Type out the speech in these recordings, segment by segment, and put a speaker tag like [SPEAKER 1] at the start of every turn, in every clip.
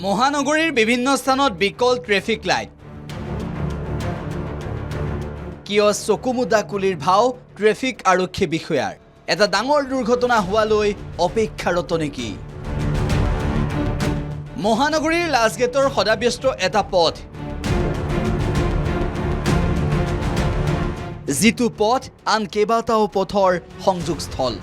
[SPEAKER 1] মহানগৰীৰ বিভিন্ন স্থানত বিকল ট্ৰেফিক লাইট কিয় চকুমুদা কুলিৰ ভাও ট্ৰেফিক আৰক্ষী বিষয়াৰ এটা ডাঙৰ দুৰ্ঘটনা হোৱালৈ অপেক্ষাৰত নেকি মহানগৰীৰ লাজগেটৰ সদাব্যস্ত এটা পথ যিটো পথ আন কেইবাটাও পথৰ সংযোগস্থল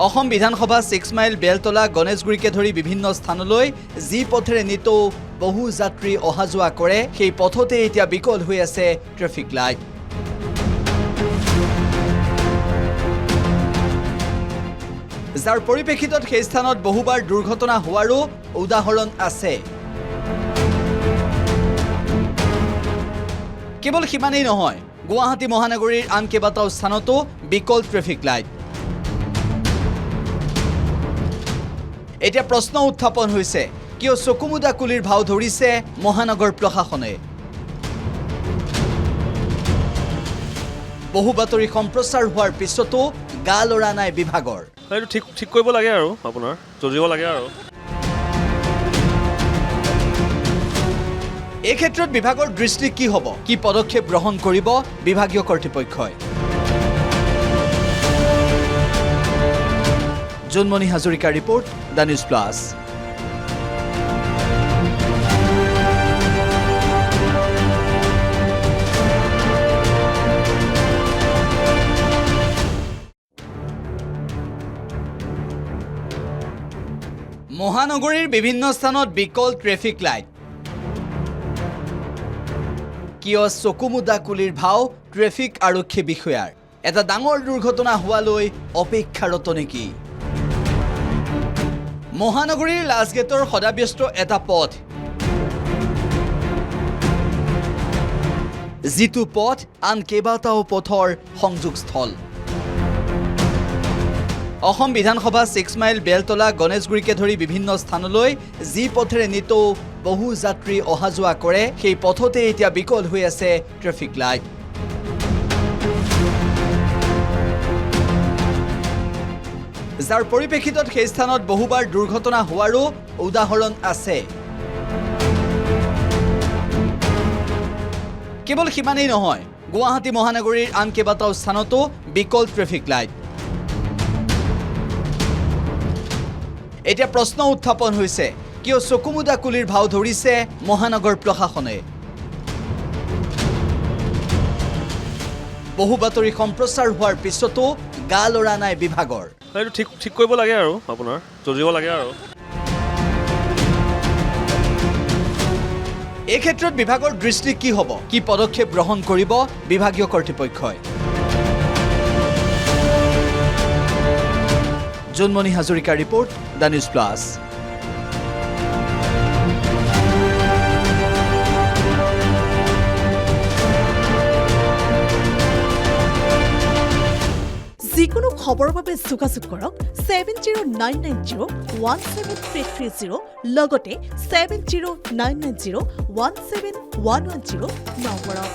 [SPEAKER 1] অসম বিধানসভা 6 মাইল বেলতলা গণেশগুৰিকে ধৰি বিভিন্ন স্থানলৈ যি পথেৰে নিতৌ বহু যাত্ৰী অহা যোৱা কৰে সেই পথতে এতিয়া বিকল হৈ আছে ট্ৰেফিক লাইট যাৰ পৰিপ্ৰেক্ষিতত সেই স্থানত বহুবাৰ দুৰ্ঘটনা হোৱাৰো উদাহৰণ আছে কেৱল সিমানেই নহয় গুৱাহাটী মহানগৰীৰ আন কেইবাটাও স্থানতো বিকল ট্ৰেফিক লাইট এতিয়া প্ৰশ্ন উত্থাপন হৈছে কিয় চকুমুদা কুলিৰ ভাও ধৰিছে মহানগৰ প্ৰশাসনে বহু বাতৰি সম্প্ৰচাৰ হোৱাৰ পিছতো গা লৰা নাই বিভাগৰ
[SPEAKER 2] এইটো ঠিক কৰিব লাগে আৰু আপোনাৰ জলদিব লাগে আৰু
[SPEAKER 1] এই ক্ষেত্ৰত বিভাগৰ দৃষ্টি কি হ'ব কি পদক্ষেপ গ্ৰহণ কৰিব বিভাগীয় কৰ্তৃপক্ষই Junmoni Hazarika report the news plus মহানগৰীৰ বিভিন্ন স্থানত বিকল ট্ৰেফিক লাইট কিয় চকুমুদা কুলিৰ ভাও ট্ৰেফিক আৰক্ষী বিষয়াৰ এটা ডাঙৰ দুৰ্ঘটনা হোৱালৈ অপেক্ষাৰত নেকি মহানগৰীৰ লাজগেটৰ সদাব্যস্ত এটা পথ যিটো পথ আন কেইবাটাও পথৰ সংযোগস্থল অসম বিধানসভা 6 মাইল বেলতলা গণেশগুৰিকে ধৰি বিভিন্ন স্থানলৈ যি পথেৰে নিতৌ বহু যাত্ৰী অহা যোৱা কৰে সেই পথতে এতিয়া বিকল হৈ আছে ট্ৰেফিক লাইট যাৰ পৰিপ্ৰেক্ষিতত সেই স্থানত বহুবাৰ দুৰ্ঘটনা হোৱাৰো উদাহৰণ আছে কেৱল সিমানেই নহয় গুৱাহাটী মহানগৰীৰ আন কেইবাটাও স্থানতো বিকল ট্ৰেফিক লাইট এতিয়া প্ৰশ্ন উত্থাপন হৈছে কিয় চকুমুদা কুলিৰ ভাও ধৰিছে মহানগৰ প্ৰশাসনে বহু বাতৰি সম্প্ৰচাৰ হোৱাৰ পিছতো গা লৰা নাই বিভাগৰ
[SPEAKER 2] এইটো ঠিক কৰিব লাগে আৰু আপোনাৰ জলদিব লাগে আৰু
[SPEAKER 1] এই ক্ষেত্ৰত বিভাগৰ দৃষ্টি কি হ'ব কি পদক্ষেপ গ্ৰহণ কৰিব বিভাগীয় কৰ্তৃপক্ষই Junmoni Hazarika report the news plus
[SPEAKER 3] যিকোনো খবৰৰ বাবে যোগাযোগ কৰক 7099017330 লগতে 7099017110 নম্বৰত